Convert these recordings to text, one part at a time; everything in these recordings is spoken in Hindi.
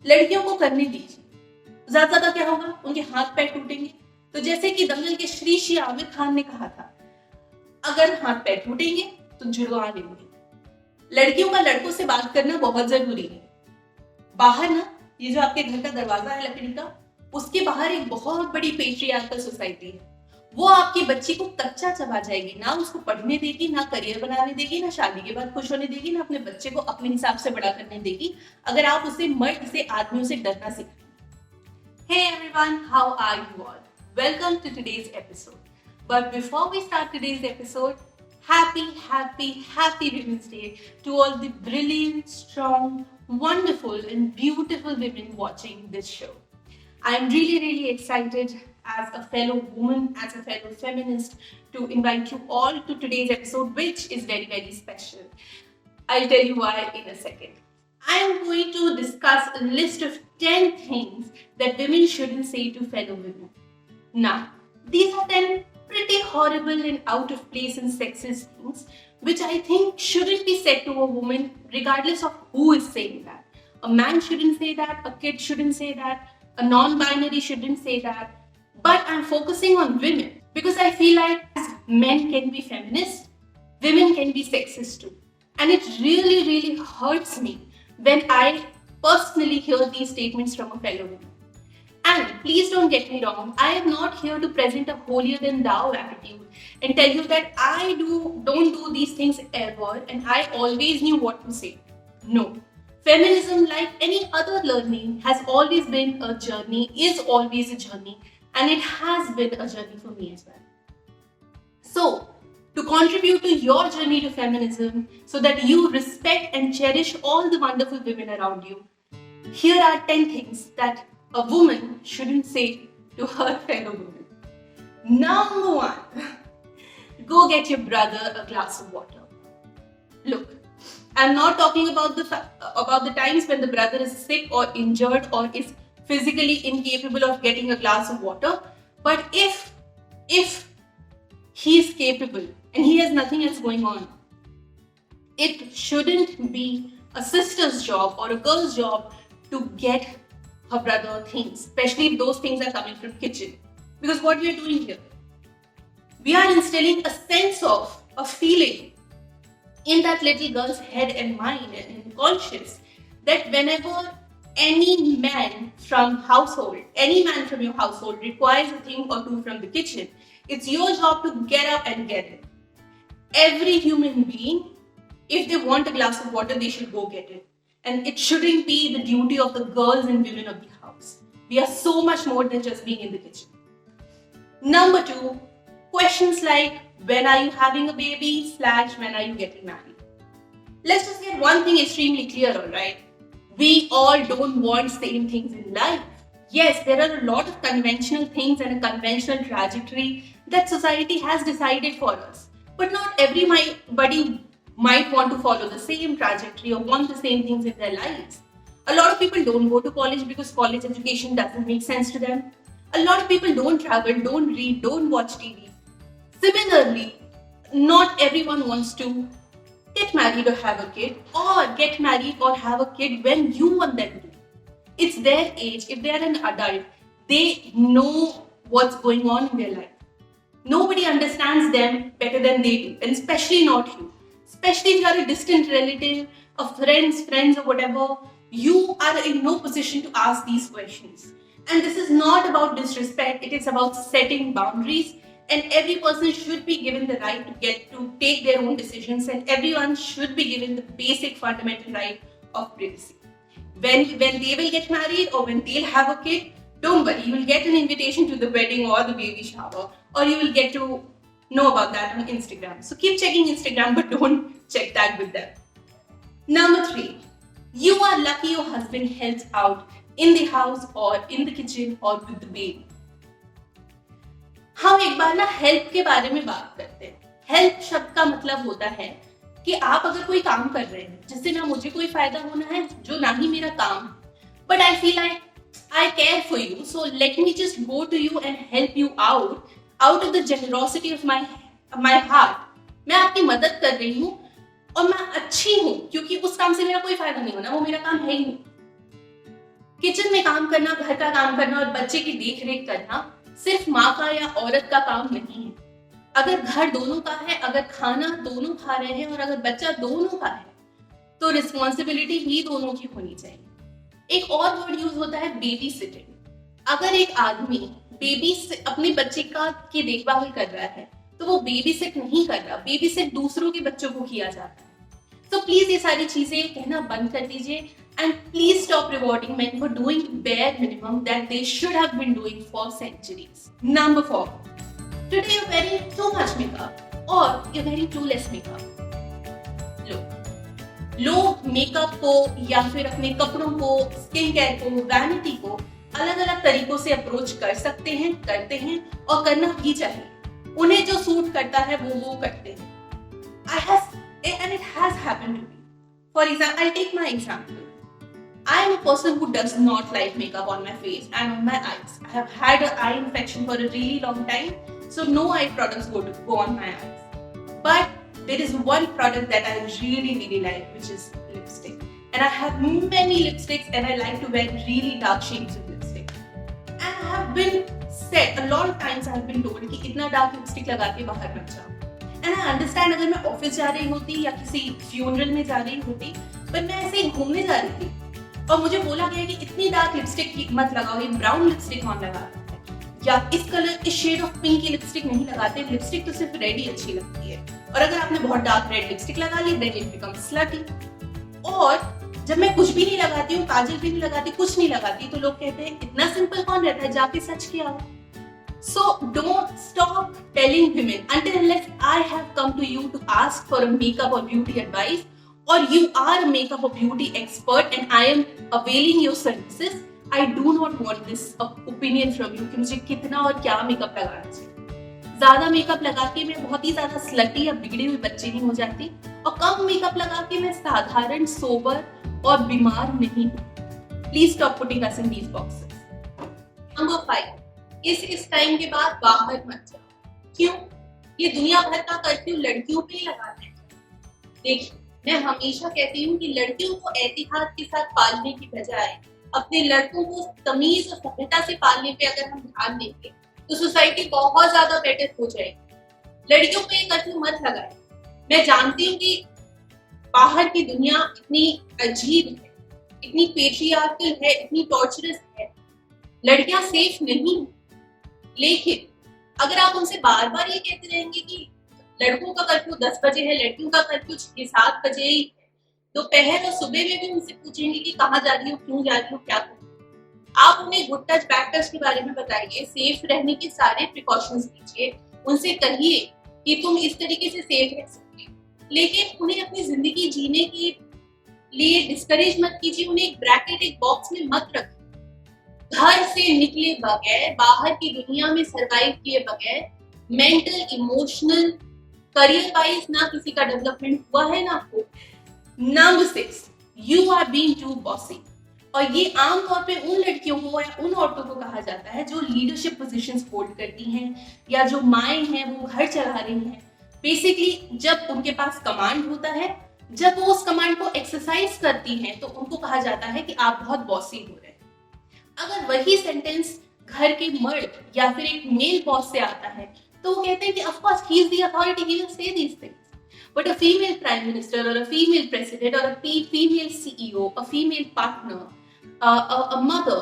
लड़कियों को करने दीजिए, ज्यादा क्या होगा, उनके हाथ पैर टूटेंगे। तो जैसे कि दंगल के श्री आमिर खान ने कहा था, अगर हाथ पैर टूटेंगे तो जुड़वा लेंगे। लड़कियों का लड़कों से बात करना बहुत जरूरी है। बाहर ना, ये जो आपके घर का दरवाजा है लकड़ी का, उसके बाहर एक बहुत बड़ी पेट्रियार्कल सोसाइटी है। वो आपकी बच्ची को कच्चा चबा जाएगी, ना उसको पढ़ने देगी, ना करियर बनाने देगी, ना शादी के बाद खुश होने देगी, ना अपने बच्चे को अपने हिसाब से बड़ा करने देगी, अगर आप उसे मर्द से, आदमियों से डरना सीखें। Hey everyone, how are you all? Welcome to today's episode. But before we start today's episode, happy Women's Day to all the brilliant, strong, wonderful and beautiful women watching this show. I'm really excited as a fellow woman, as a fellow feminist, to invite you all to today's episode, which is very special. I'll tell you why in a second. I am going to discuss a list of 10 things that women shouldn't say to fellow women. Now, these are 10 pretty horrible and out of place and sexist things which I think shouldn't be said to a woman regardless of who is saying that. A man shouldn't say that, a kid shouldn't say that, a non-binary shouldn't say that. But I'm focusing on women because I feel like as men can be feminist, women can be sexist too. And it really hurts me when I personally hear these statements from a fellow woman. And please don't get me wrong, I am not here to present a holier than thou attitude and tell you that I don't do these things ever and I always knew what to say. No. Feminism, like any other learning, has always been a journey, is always a journey, and it has been a journey for me as well. So, to contribute to your journey to feminism so that you respect and cherish all the wonderful women around you, here are 10 things that a woman shouldn't say to her fellow woman. Number 1, go get your brother a glass of water. Look, I'm not talking about the times when the brother is sick or injured or is physically incapable of getting a glass of water, but if he is capable and he has nothing else going on, it shouldn't be a sister's job or a girl's job to get her brother things, especially if those things are coming from kitchen. Because what we are doing here, we are instilling a sense of a feeling in that little girl's head and mind and conscience that whenever any man from your household requires a thing or two from the kitchen, it's your job to get up and get it. Every human being, if they want a glass of water, they should go get it. And it shouldn't be the duty of the girls and women of the house. We are so much more than just being in the kitchen. Number 2, questions like, when are you having a baby / when are you getting married? Let's just get one thing extremely clear, alright? We all don't want same things in life. Yes, there are a lot of conventional things and a conventional trajectory that society has decided for us. But not everybody might want to follow the same trajectory or want the same things in their lives. A lot of people don't go to college because college education doesn't make sense to them. A lot of people don't travel, don't read, don't watch TV. Similarly, not everyone wants to get married or have a kid, or get married or have a kid when you want them to. It's their age. If they are an adult, they know what's going on in their life. Nobody understands them better than they do, and especially not you. Especially if you are a distant relative, a friends or whatever, you are in no position to ask these questions. And this is not about disrespect, it is about setting boundaries, and every person should be given the right to get to take their own decisions, and everyone should be given the basic fundamental right of privacy. When they will get married or when they'll have a kid, don't worry, you will get an invitation to the wedding or the baby shower, or you will get to know about that on Instagram. So keep checking Instagram, but don't check that with them. Number 3, you are lucky your husband helps out in the house or in the kitchen or with the baby. हम एक बार ना हेल्प के बारे में बात करते हैं. हेल्प शब्द का मतलब होता है कि आप अगर कोई काम कर रहे हैं जिससे ना मुझे कोई फायदा होना है, जो ना ही मेरा काम, but I feel like I care for you, so let me just go to you and help you out of the generosity of my heart. मैं आपकी मदद कर रही हूँ और मैं अच्छी हूँ क्योंकि उस काम से मेरा कोई फायदा नहीं होना, वो मेरा काम है ही नहीं. किचन में काम करना, घर का काम करना और बच्चे की देख रेख करना सिर्फ माँ का या औरत का काम नहीं है। अगर घर दोनों का है, अगर खाना दोनों खा रहे हैं और अगर बच्चा दोनों का है, तो रिस्पॉन्सिबिलिटी ही दोनों की होनी चाहिए। एक और वर्ड यूज होता है बेबी सिटिंग। अगर एक आदमी बेबी से अपने बच्चे का की देखभाल कर रहा है तो वो बेबी सिट नहीं कर रहा, बेबी सिट दूसरों के बच्चों को किया जाता है। तो प्लीज ये सारी चीजें कहना बंद कर दीजिए and please stop rewarding men for doing bare minimum that they should have been doing for centuries. Number 4. Today you're wearing too much makeup or you're wearing too less makeup. लोग मेकअप को या फिर अपने कपड़ों को, स्किन केयर को, वैनिटी को अलग अलग तरीकों से अप्रोच कर सकते हैं, करते हैं और करना भी चाहिए। उन्हें जो सूट करता है वो करते हैं। And it has happened to me. For example, I'll take my example. I am a person who does not like makeup on my face and on my eyes. I have had an eye infection for a really long time, so no eye products go on my eyes. But there is one product that I really like, which is lipstick. And I have many lipsticks and I like to wear really dark shades of lipstick. And I have been said, a lot of times I have been told कि इतना dark lipstick लगा के बाहर मत जाओ। And I understand अगर मैं ऑफिस जा रही होती या किसी फ्यूनरल में जा रही होती, पर मैं ऐसे ही घूमने जा रही थी और मुझे बोला गया कि इतनी डार्क लिपस्टिक मत लगाओ, ये ब्राउन लिपस्टिक कौन लगाता है, या इस कलर, इस शेड ऑफ पिंक की लिपस्टिक नहीं लगाते, लिपस्टिक तो सिर्फ रेड ही अच्छी लगती है, और अगर आपने बहुत डार्क रेड लिपस्टिक लगा ली देन इट बिकम्स स्लटी। और जब मैं कुछ भी नहीं लगाती हूँ, काजल भी नहीं लगाती, कुछ नहीं लगाती, तो लोग कहते हैं इतना सिंपल कौन रहता है, जाके सच किया हो। So don't stop telling women until unless I have come to you to ask for a makeup or beauty advice, or you are a makeup or beauty expert and I am availing your services. I do not want this opinion from you कि मुझे कितना और क्या मेकअप लगाना चाहिए। ज्यादा मेकअप लगा के मैं बहुत ही ज्यादा स्लटी या बिगड़ी हुई बच्ची नहीं हो जाती, और कम मेकअप लगा के मैं साधारण, सोबर और बीमार नहीं हूँ। Please stop putting us in these boxes. Number 5. इस टाइम के बाद बाहर मत जाओ। क्यों? ये दुनिया भर का कर्फ्यू लड़कियों पे ही लगाते हैं। देखिए, मैं हमेशा कहती हूँ कि लड़कियों को एहतियात के साथ पालने की बजाय अपने लड़कों को तमीज और सभ्यता से पालने पे अगर हम ध्यान देंगे तो सोसाइटी बहुत ज्यादा बेटर हो जाएगी। लड़कियों पे कर्फ्यू मत लगाए। मैं जानती हूँ कि बाहर की दुनिया इतनी अजीब है, इतनी पेट्रियार्कल है, इतनी टॉर्चरस है, लड़कियां सेफ नहीं, लेकिन अगर आप उनसे बार बार ये कहते रहेंगे कि लड़कों का कर्फ्यू 10 बजे है, लड़कियों का कर्फ्यू 6-7 बजे ही है, दोपहर और सुबह में भी उनसे पूछेंगे कि कहाँ जा रही हो, क्यों जा रही हो, क्या करूँ। आप उन्हें गुड टच बैड टच के बारे में बताइए, सेफ रहने के सारे प्रिकॉशंस दीजिए, उनसे कहिए कि तुम इस तरीके से सेफ रह सकते हो, लेकिन उन्हें अपनी जिंदगी जीने के लिए डिस्करेज मत कीजिए, उन्हें एक ब्रैकेट, एक बॉक्स में मत रखिए। घर से निकले बगैर, बाहर की दुनिया में सरवाइव किए बगैर, मेंटल, इमोशनल, करियर वाइज ना किसी का डेवलपमेंट हुआ है ना हो। Number 6, you are being too bossy. और ये आमतौर पे उन लड़कियों को या उन औरतों को कहा जाता है जो लीडरशिप पोजीशंस होल्ड करती हैं या जो माएँ हैं, वो घर चला रही हैं। बेसिकली जब उनके पास कमांड होता है, जब वो उस कमांड को एक्सरसाइज करती हैं, तो उनको कहा जाता है कि आप बहुत बॉसी हो रहे हैं। अगर वही सेंटेंस घर के मर्द या फिर एक मेल बॉस से आता है तो वो कहते हैं कि of course he is the authority, he will say these things. But a female prime minister और अ फीमेल प्रेसिडेंट और a female CEO, a female partner, a mother,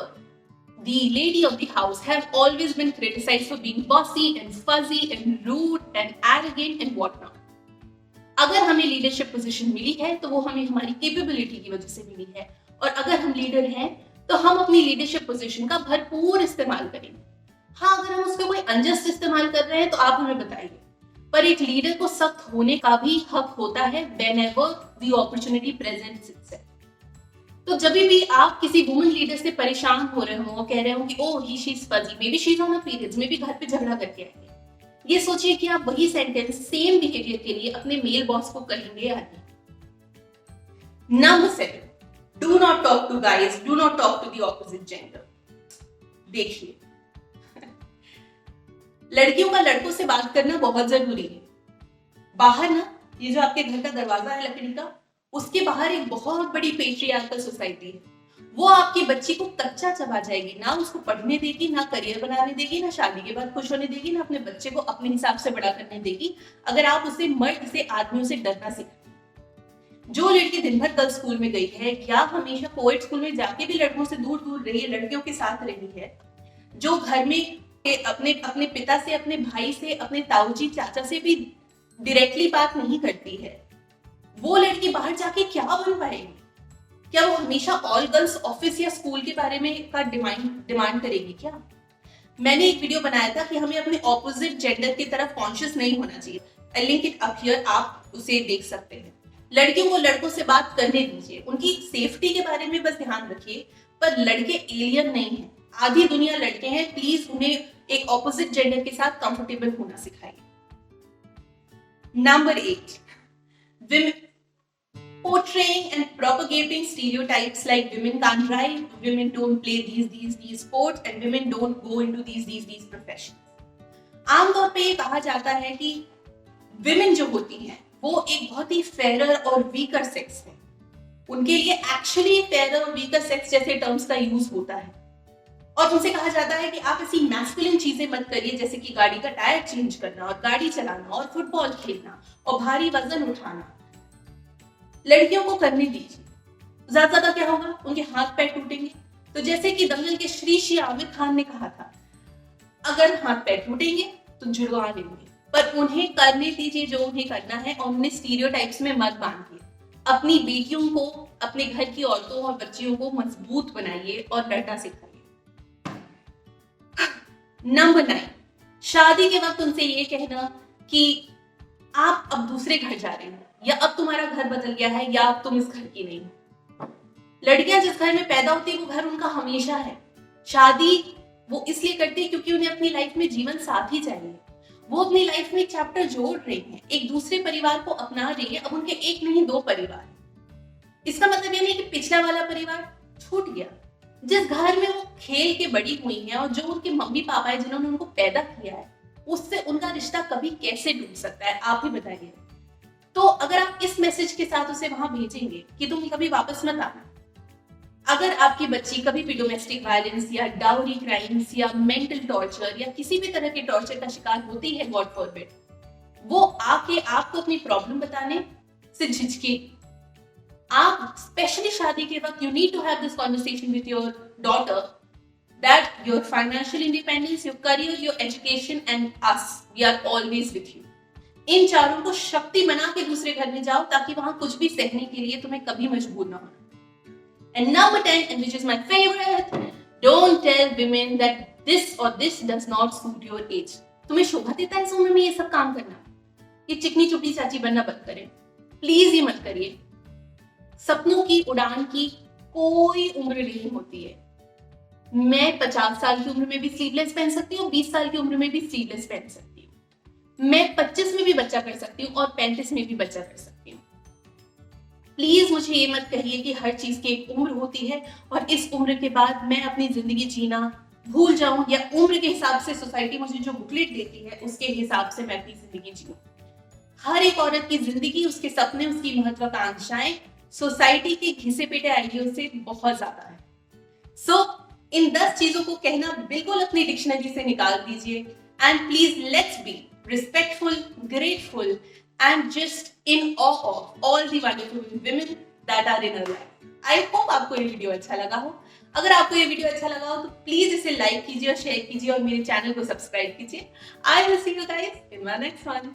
the lady of the house have always been criticized for being bossy and fuzzy and rude and arrogant and whatnot. अगर हमें लीडरशिप पोजीशन मिली है तो वो हमें हमारी कैपेबिलिटी की वजह से मिली है, और अगर हम लीडर हैं तो हम अपनी लीडरशिप पोजीशन का भरपूर इस्तेमाल करेंगे। हाँ, अगर हम उसका कोई अनजस्ट इस्तेमाल कर रहे हैं तो आप हमें बताइए, पर एक लीडर को सख्त होने का भी हक होता है whenever the opportunity presents itself. तो जब भी आप किसी वुमन लीडर से परेशान हो रहे हो, कह रहे हो कि oh he she is fussy, maybe she is on a periods, maybe घर पे झगड़ा करके आएंगे, ये सोचिए कि आप वही सेंटेंस सेम बिहेवियर के लिए अपने मेल बॉस को कहेंगे या नहीं। Number 7, do not talk to guys, do not talk to the opposite gender. देखिए, लड़कियों का लड़कों से बात करना बहुत जरूरी है। बाहर ना, ये जो आपके घर का दरवाजा है लकड़ी का, उसके बाहर एक बहुत बड़ी पेट्रियार्कल सोसाइटी है, वो आपकी बच्ची को कच्चा चबा जाएगी, ना उसको पढ़ने देगी, ना करियर बनाने देगी, ना शादी के बाद खुश होने देगी, ना अपने बच्चे को अपने हिसाब से बड़ा करने देगी, अगर आप उसे मर्द से, आदमियों से डरना सिखाएं। जो लड़की दिन भर गर्ल्स स्कूल में गई है या हमेशा कोएड स्कूल में जाके भी लड़कों से दूर दूर रही है, लड़कियों के साथ रही है, जो घर में अपने अपने पिता से, अपने भाई से, अपने ताऊजी चाचा से भी डायरेक्टली बात नहीं करती है, वो लड़की बाहर जाके क्या बन पाएगी? क्या वो हमेशा ऑल गर्ल्स ऑफिस या स्कूल के बारे में का डिमांड करेगी क्या? मैंने एक वीडियो बनाया था कि हमें अपने ऑपोजिट जेंडर की तरफ कॉन्शियस नहीं होना चाहिए। I link it up here, आप उसे देख सकते हैं। लड़कियों को लड़कों से बात करने दीजिए, उनकी सेफ्टी के बारे में बस ध्यान रखिए, पर लड़के एलियन नहीं है, आधी दुनिया लड़के हैं। प्लीज उन्हें एक ऑपोजिट जेंडर के साथ कंफर्टेबल होना सिखाइए। Number 8, women portraying and propagating stereotypes like women can't drive, women don't play these sports, and women don't go into these professions. आमतौर पे ये कहा जाता है कि विमेन जो होती हैं वो एक बहुत ही फेरर और वीकर सेक्स है। उनके लिए एक्चुअली फेरर और वीकर सेक्स जैसे टर्म्स का यूज होता है, और उनसे कहा जाता है कि आप ऐसी मैस्कुलिन चीजें मत करिए जैसे कि गाड़ी का टायर चेंज करना और गाड़ी चलाना और फुटबॉल खेलना और भारी वजन उठाना। लड़कियों को करने दीजिए, ज्यादा क्या होगा, उनके हाथ पैर टूटेंगे। तो जैसे कि दंगल के श्री आमिर खान ने कहा था, अगर हाथ पैर टूटेंगे तो जुड़वा लेंगे, पर उन्हें करने दीजिए जो उन्हें करना है, और उन्हें स्टीरियोटाइप्स में मत बांधिए। अपनी बेटियों को, अपने घर की औरतों और बच्चियों को मजबूत बनाइए और लड़ना सिखाइए। नंबर 9, शादी के वक्त उनसे ये कहना कि आप अब दूसरे घर जा रहे हो, या अब तुम्हारा घर बदल गया है, या अब तुम इस घर की नहीं हो। लड़कियां जिस घर में पैदा होती है वो घर उनका हमेशा है। शादी वो इसलिए करती है क्योंकि उन्हें अपनी लाइफ में जीवन साथी चाहिए। वो अपनी लाइफ में एक चैप्टर जोड़ रही हैं, एक दूसरे परिवार को अपना रही है। अब उनके एक नहीं 2 परिवार। इसका मतलब ये नहीं कि पिछला वाला परिवार छूट गया। जिस घर में वो खेल के बड़ी हुई हैं और जो उनके मम्मी पापा है जिन्होंने उनको पैदा किया है, उससे उनका रिश्ता कभी कैसे टूट सकता है, आप ही बताइए। तो अगर आप इस मैसेज के साथ उसे वहां भेजेंगे कि तुम कभी वापस मत आना, अगर आपकी बच्ची कभी भी डोमेस्टिक वायलेंस या डाउरी क्राइम्स या मेंटल टॉर्चर या किसी भी तरह के टॉर्चर का शिकार होती है, गॉड फॉरबिड, वो आके आपको अपनी प्रॉब्लम बताने से झिझके। आप स्पेशली शादी के वक्त, you need to have this conversation with your daughter that your financial independence, your career, your education and us, we are always with you. इन चारों को शक्ति बना के दूसरे घर में जाओ ताकि वहां कुछ भी सहने के लिए तुम्हें कभी मजबूर ना होना। And number 10, and which is my favorite, don't tell women that this or this does not suit your age. तुम्हें शोभा देता है इस उम्र में ये सब काम करना? ये चिकनी चुपड़ी चाची बनना बंद करें प्लीज, ये मत करिए। सपनों की उड़ान की कोई उम्र नहीं होती है। मैं 50 साल की उम्र में भी स्लीवलेस पहन सकती हूँ, 20 साल की उम्र में भी स्लीवलेस पहन सकती हूँ, मैं 25 में भी बच्चा कर सकती हूँ और 35 में भी बच्चा कर सकती हूँ। प्लीज मुझे ये मत कहिए कि हर चीज की एक उम्र होती है और इस उम्र के बाद मैं अपनी जिंदगी जीना भूल जाऊं, या उम्र के हिसाब से सोसाइटी मुझे जो बुकलेट देती है उसके हिसाब से मैं अपनी जिंदगी जीऊं। हर एक औरत की जिंदगी, उसके सपने, उसकी महत्वाकांक्षाएं सोसाइटी के घिसे पिटे आइडियो से बहुत ज्यादा है। सो इन 10 चीजों को कहना बिल्कुल अपनी डिक्शनरी से निकाल दीजिए, and please let's be respectful, grateful and just in awe of all the wonderful women that are in our life. I hope आपको ये वीडियो अच्छा लगा हो। अगर आपको ये वीडियो अच्छा लगा हो तो प्लीज इसे लाइक कीजिए और शेयर कीजिए और मेरे चैनल को सब्सक्राइब कीजिए। I will see you guys in my next one.